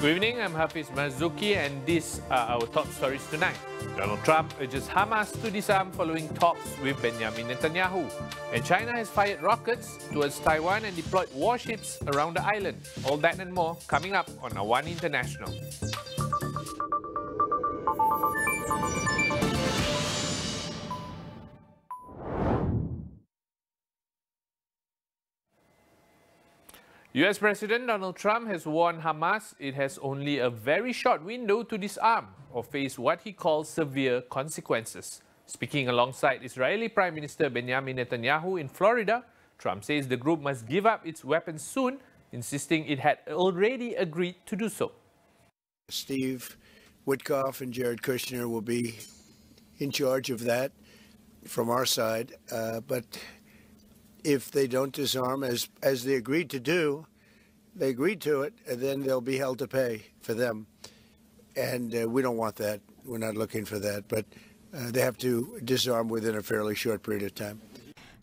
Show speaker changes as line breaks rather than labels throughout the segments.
Good evening, I'm Hafiz Marzukhi and these are our top stories tonight. Donald Trump urges Hamas to disarm following talks with Benjamin Netanyahu. And China has fired rockets towards Taiwan and deployed warships around the island. All that and more coming up on AWANI International. US President Donald Trump has warned Hamas it has only a very short window to disarm or face what he calls severe consequences. Speaking alongside Israeli Prime Minister Benjamin Netanyahu in Florida, Trump says the group must give up its weapons soon, insisting it had already agreed to do so.
Steve Witkoff and Jared Kushner will be in charge of that from our side, but if they don't disarm as they agreed to do, they agreed to it, and then they'll be held to pay for them. And we don't want that. We're not looking for that. But they have to disarm within a fairly short period of time.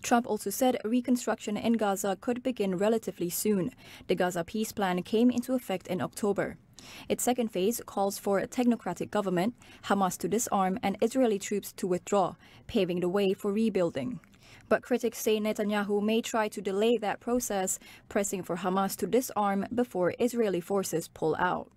Trump also said reconstruction in Gaza could begin relatively soon. The Gaza peace plan came into effect in October. Its second phase calls for a technocratic government, Hamas to disarm, and Israeli troops to withdraw, paving the way for rebuilding. But critics say Netanyahu may try to delay that process, pressing for Hamas to disarm before Israeli forces pull out.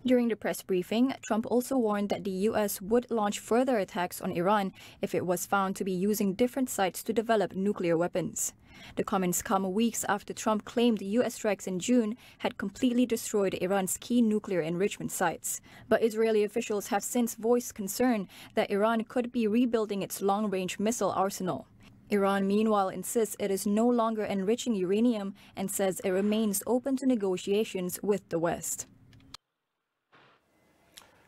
During the press briefing, Trump also warned that the U.S. would launch further attacks on Iran if it was found to be using different sites to develop nuclear weapons. The comments come weeks after Trump claimed U.S. strikes in June had completely destroyed Iran's key nuclear enrichment sites. But Israeli officials have since voiced concern that Iran could be rebuilding its long-range missile arsenal. Iran, meanwhile, insists it is no longer enriching uranium and says it remains open to negotiations with the West.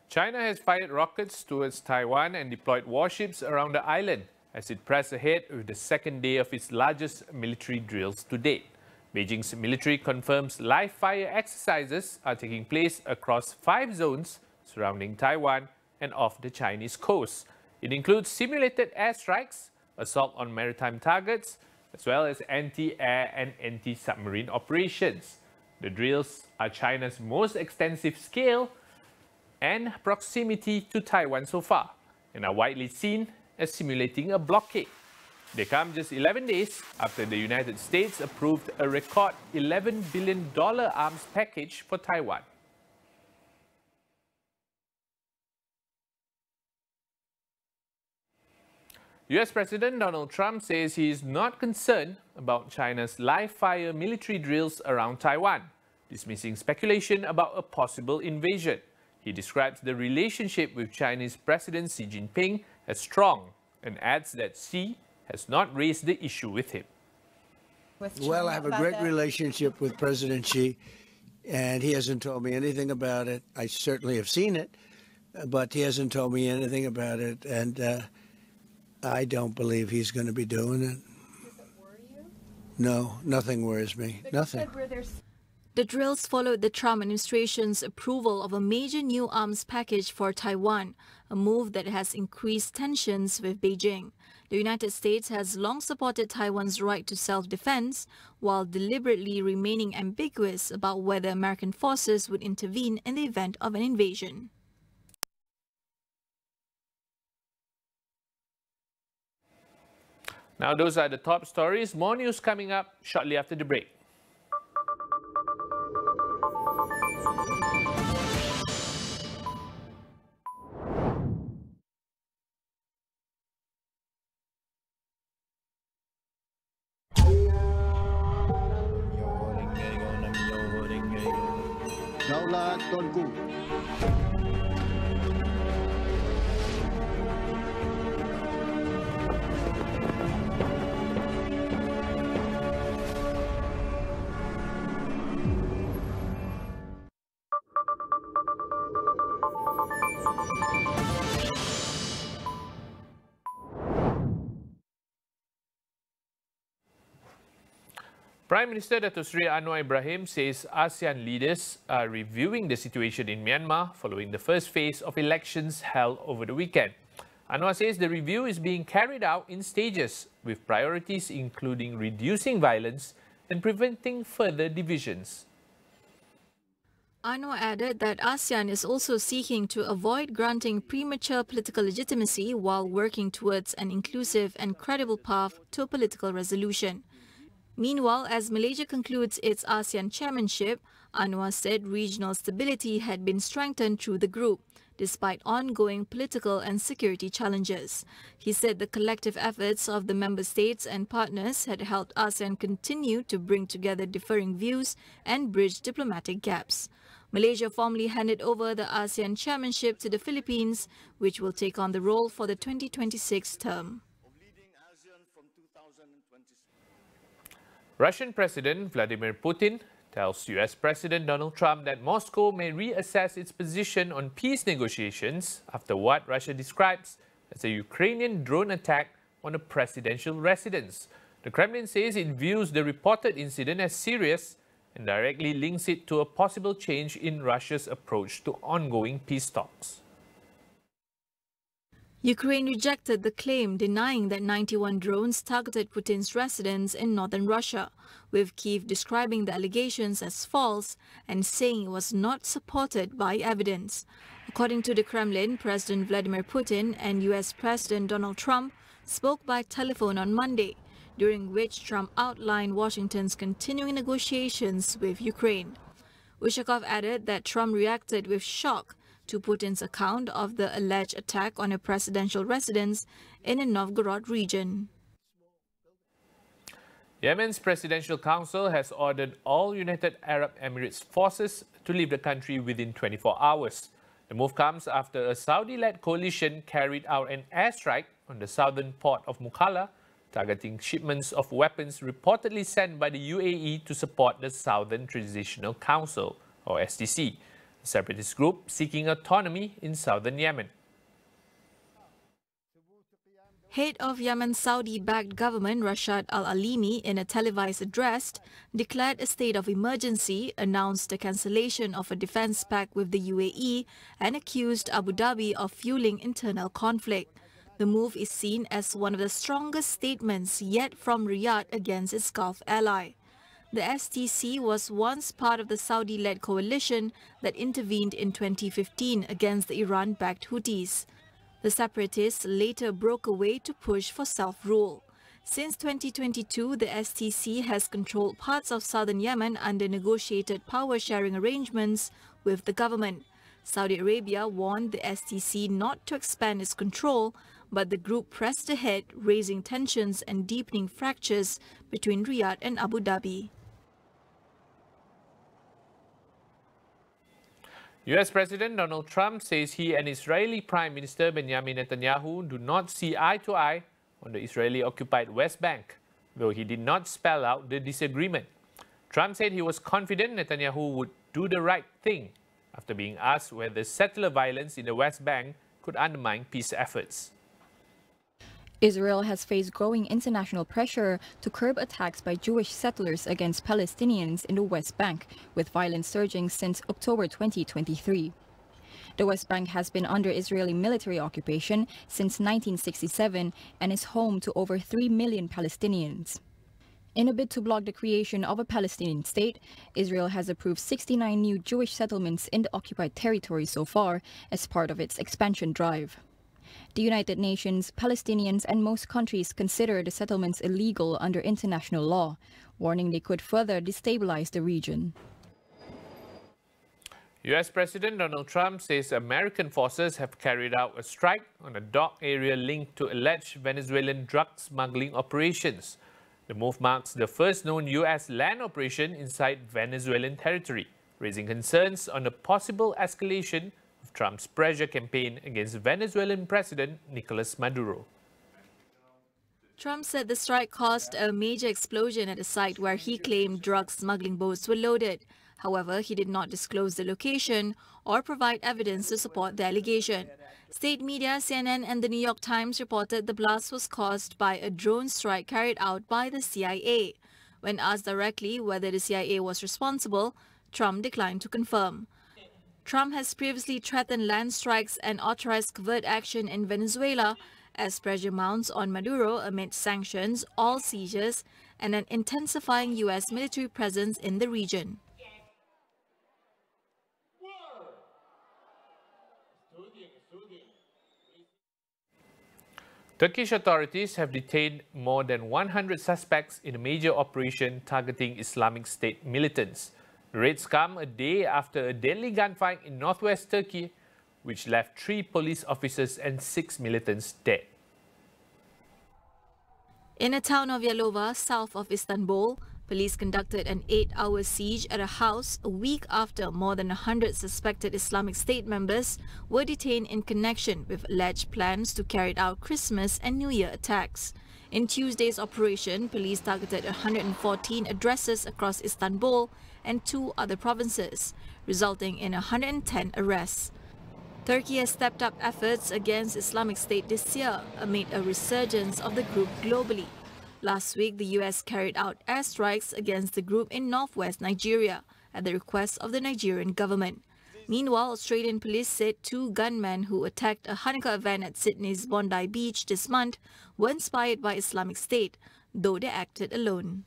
China has fired rockets towards Taiwan and deployed warships around the island as it pressed ahead with the second day of its largest military drills to date. Beijing's military confirms live-fire exercises are taking place across 5 zones surrounding Taiwan and off the Chinese coast. It includes simulated airstrikes, assault on maritime targets, as well as anti-air and anti-submarine operations. The drills are China's most extensive scale and proximity to Taiwan so far, and are widely seen as simulating a blockade. They come just 11 days after the United States approved a record $11 billion arms package for Taiwan. US President Donald Trump says he is not concerned about China's live-fire military drills around Taiwan, dismissing speculation about a possible invasion. He describes the relationship with Chinese President Xi Jinping as strong and adds that Xi has not raised the issue with him.
Well, I have a great relationship with President Xi, and he hasn't told me anything about it. I certainly have seen it, but he hasn't told me anything about it, and I don't believe he's going to be doing it.
Does it worry you?
No, nothing worries me. Nothing.
The drills followed the Trump administration's approval of a major new arms package for Taiwan, a move that has increased tensions with Beijing. The United States has long supported Taiwan's right to self-defense, while deliberately remaining ambiguous about whether American forces would intervene in the event of an invasion.
Now, those are the top stories. More news coming up shortly after the break. Prime Minister Dato Sri Anwar Ibrahim says ASEAN leaders are reviewing the situation in Myanmar following the first phase of elections held over the weekend. Anwar says the review is being carried out in stages, with priorities including reducing violence and preventing further divisions.
Anwar added that ASEAN is also seeking to avoid granting premature political legitimacy while working towards an inclusive and credible path to a political resolution. Meanwhile, as Malaysia concludes its ASEAN chairmanship, Anwar said regional stability had been strengthened through the group, despite ongoing political and security challenges. He said the collective efforts of the member states and partners had helped ASEAN continue to bring together differing views and bridge diplomatic gaps. Malaysia formally handed over the ASEAN chairmanship to the Philippines, which will take on the role for the 2026 term.
Russian President Vladimir Putin tells US President Donald Trump that Moscow may reassess its position on peace negotiations after what Russia describes as a Ukrainian drone attack on a presidential residence. The Kremlin says it views the reported incident as serious and directly links it to a possible change in Russia's approach to ongoing peace talks.
Ukraine rejected the claim, denying that 91 drones targeted Putin's residence in northern Russia, with Kyiv describing the allegations as false and saying it was not supported by evidence. According to the Kremlin, President Vladimir Putin and US President Donald Trump spoke by telephone on Monday, during which Trump outlined Washington's continuing negotiations with Ukraine. Ushakov added that Trump reacted with shock to Putin's account of the alleged attack on a presidential residence in the Novgorod region.
Yemen's Presidential Council has ordered all United Arab Emirates forces to leave the country within 24 hours. The move comes after a Saudi-led coalition carried out an airstrike on the southern port of Mukalla, targeting shipments of weapons reportedly sent by the UAE to support the Southern Transitional Council, or STC, a separatist group seeking autonomy in southern Yemen.
Head of Yemen's Saudi-backed government, Rashad al-Alimi, in a televised address, declared a state of emergency, announced the cancellation of a defense pact with the UAE, and accused Abu Dhabi of fueling internal conflict. The move is seen as one of the strongest statements yet from Riyadh against its Gulf ally. The STC was once part of the Saudi-led coalition that intervened in 2015 against the Iran-backed Houthis. The separatists later broke away to push for self-rule. Since 2022, the STC has controlled parts of southern Yemen under negotiated power-sharing arrangements with the government. Saudi Arabia warned the STC not to expand its control, but the group pressed ahead, raising tensions and deepening fractures between Riyadh and Abu Dhabi.
US President Donald Trump says he and Israeli Prime Minister Benjamin Netanyahu do not see eye to eye on the Israeli-occupied West Bank, though he did not spell out the disagreement. Trump said he was confident Netanyahu would do the right thing after being asked whether settler violence in the West Bank could undermine peace efforts.
Israel has faced growing international pressure to curb attacks by Jewish settlers against Palestinians in the West Bank, with violence surging since October 2023. The West Bank has been under Israeli military occupation since 1967 and is home to over 3 million Palestinians. In a bid to block the creation of a Palestinian state, Israel has approved 69 new Jewish settlements in the occupied territory so far as part of its expansion drive. The United Nations, Palestinians and most countries consider the settlements illegal under international law, warning they could further destabilize the region.
US President Donald Trump says American forces have carried out a strike on a dock area linked to alleged Venezuelan drug smuggling operations. The move marks the first known US land operation inside Venezuelan territory, raising concerns on a possible escalation of Trump's pressure campaign against Venezuelan President Nicolas Maduro.
Trump said the strike caused a major explosion at a site where he claimed drug smuggling boats were loaded. However, he did not disclose the location or provide evidence to support the allegation. State media, CNN and the New York Times reported the blast was caused by a drone strike carried out by the CIA. When asked directly whether the CIA was responsible, Trump declined to confirm. Trump has previously threatened land strikes and authorized covert action in Venezuela as pressure mounts on Maduro amid sanctions, all seizures, and an intensifying U.S. military presence in the region.
Turkish authorities have detained more than 100 suspects in a major operation targeting Islamic State militants. The raids come a day after a deadly gunfight in northwest Turkey, which left 3 police officers and 6 militants dead.
In a town of Yalova, south of Istanbul, police conducted an 8-hour siege at a house a week after more than 100 suspected Islamic State members were detained in connection with alleged plans to carry out Christmas and New Year attacks. In Tuesday's operation, police targeted 114 addresses across Istanbul and 2 other provinces, resulting in 110 arrests. Turkey has stepped up efforts against Islamic State this year amid a resurgence of the group globally. Last week, the US carried out airstrikes against the group in northwest Nigeria at the request of the Nigerian government. Meanwhile, Australian police said 2 gunmen who attacked a Hanukkah event at Sydney's Bondi Beach this month were inspired by Islamic State, though they acted alone.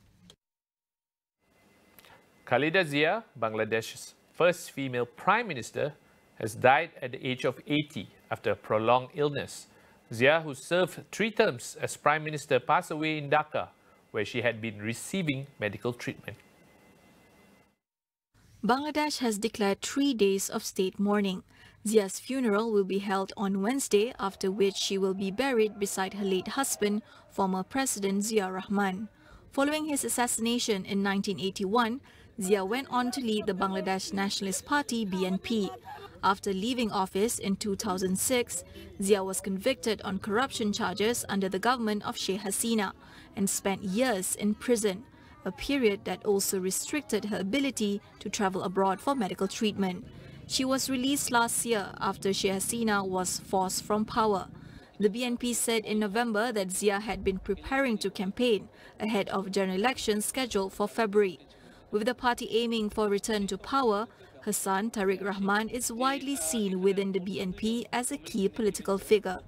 Khalida Zia, Bangladesh's first female prime minister, has died at the age of 80 after a prolonged illness. Zia, who served 3 terms as Prime Minister, passed away in Dhaka, where she had been receiving medical treatment.
Bangladesh has declared 3 days of state mourning. Zia's funeral will be held on Wednesday, after which she will be buried beside her late husband, former President Ziaur Rahman. Following his assassination in 1981, Zia went on to lead the Bangladesh Nationalist Party (BNP). After leaving office in 2006, Zia was convicted on corruption charges under the government of Sheikh Hasina and spent years in prison, a period that also restricted her ability to travel abroad for medical treatment. She was released last year after Sheikh Hasina was forced from power. The BNP said in November that Zia had been preparing to campaign ahead of general elections scheduled for February. With the party aiming for return to power, her son, Tariq Rahman, is widely seen within the BNP as a key political figure.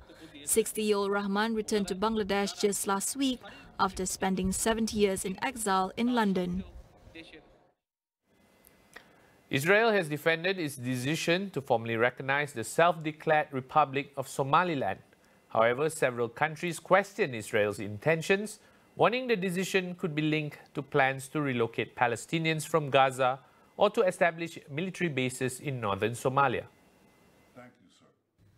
60-year-old Rahman returned to Bangladesh just last week after spending 70 years in exile in London.
Israel has defended its decision to formally recognize the self-declared Republic of Somaliland. However, several countries question Israel's intentions, warning the decision could be linked to plans to relocate Palestinians from Gaza or to establish military bases in northern Somalia.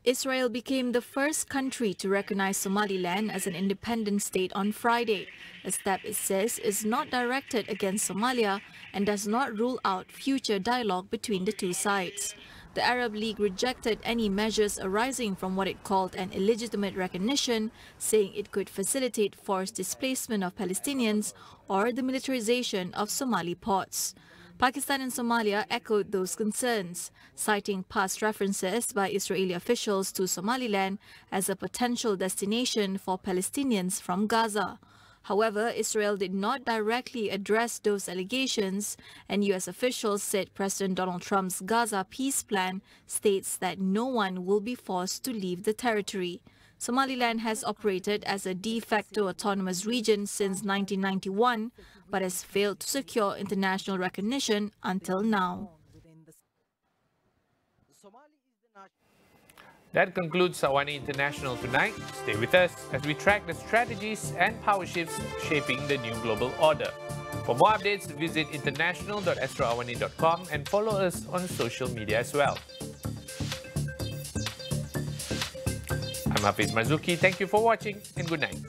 Israel became the first country to recognize Somaliland as an independent state on Friday, a step it says is not directed against Somalia and does not rule out future dialogue between the 2 sides. The Arab League rejected any measures arising from what it called an illegitimate recognition, saying it could facilitate forced displacement of Palestinians or the militarization of Somali ports. Pakistan and Somalia echoed those concerns, citing past references by Israeli officials to Somaliland as a potential destination for Palestinians from Gaza. However, Israel did not directly address those allegations, and U.S. officials said President Donald Trump's Gaza peace plan states that no one will be forced to leave the territory. Somaliland has operated as a de facto autonomous region since 1991, but has failed to secure international recognition until now.
That concludes AWANI International tonight. Stay with us as we track the strategies and power shifts shaping the new global order. For more updates, visit international.astroawani.com and follow us on social media as well. I'm Hafiz Marzukhi. Thank you for watching and good night.